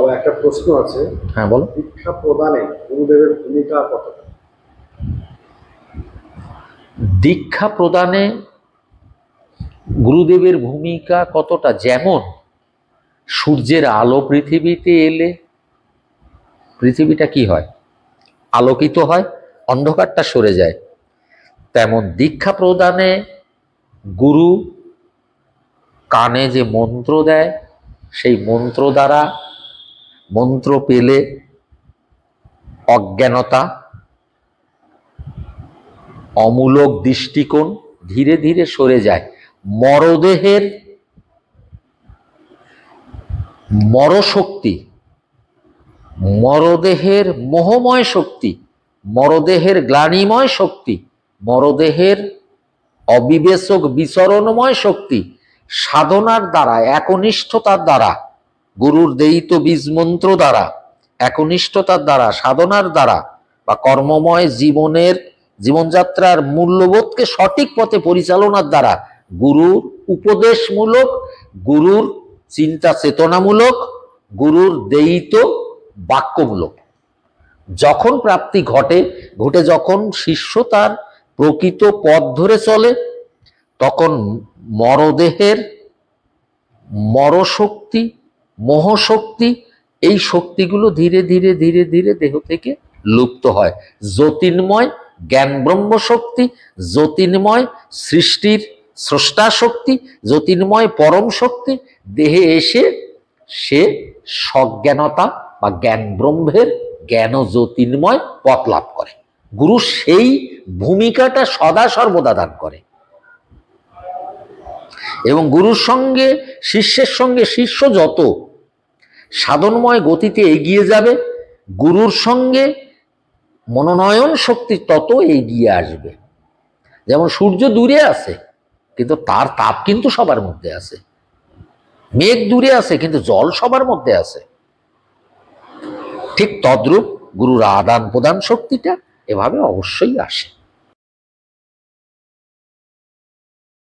তো একটা প্রশ্ন আছে। হ্যাঁ বলো। দীক্ষা প্রদানে গুরুদেবের ভূমিকা কতটা? দীক্ষা প্রদানে গুরুদেবের ভূমিকা কতটা, যেমন সূর্যের আলো পৃথিবীতে এলে পৃথিবীটা কি হয়, আলোকিত হয়, অন্ধকারটা সরে যায়। তেমন দীক্ষা প্রদানে গুরু কানে যে মন্ত্র দেয়, সেই মন্ত্র দ্বারা, মন্ত্র পেলে অজ্ঞানতা, অমূলক দৃষ্টিকোণ ধীরে ধীরে সরে যায়। মরদেহের মরশক্তি, মরদেহের মোহময় শক্তি, মরদেহের গ্লানিময় শক্তি, মরদেহের অবিবেচক বিচরণময় শক্তি সাধনার দ্বারা, একনিষ্ঠতার দ্বারা, গুরুর দেয়িত বীজ মন্ত্র দ্বারা, একনিষ্ঠতার দ্বারা, সাধনার দ্বারা বা কর্মময় জীবনযাত্রার মূল্যবোধকে সঠিক পথে পরিচালনার দ্বারা, গুরুর উপদেশমূলক, গুরুর চিন্তা চেতনামূলক, গুরুর দেয়িত বাক্যমূলক যখন প্রাপ্তি ঘটে যখন শিষ্য তার প্রকৃত পথ ধরে চলে, তখন মরদেহের মরশক্তি, মোহশক্তি, এই শক্তিগুলো ধীরে ধীরে ধীরে ধীরে দেহ থেকে লুপ্ত হয়। জ্যোতির্ময় জ্ঞান ব্রহ্ম শক্তি, জ্যোতির্ময় সৃষ্টির স্রষ্টা শক্তি, জ্যোতির্ময় পরম শক্তি দেহে এসে সে সজ্ঞানতা বা জ্ঞান ব্রহ্মের জ্ঞান জ্যোতির্ময় পথ লাভ করে। গুরু সেই ভূমিকাটা সদা সর্বদা দান করে এবং গুরুর সঙ্গে শিষ্যের সঙ্গে শিষ্য যত সাধনময় গতিতে এগিয়ে যাবে, গুরুর সঙ্গে মনোনয়ন শক্তি তত এগিয়ে আসবে। যেমন সূর্য দূরে আছে কিন্তু তার তাপ কিন্তু সবার মধ্যে আছে, মেঘ দূরে আছে কিন্তু জল সবার মধ্যে আছে, ঠিক তদ্রূপ গুরুর আদান প্রদান শক্তিটা এভাবে অবশ্যই আসে।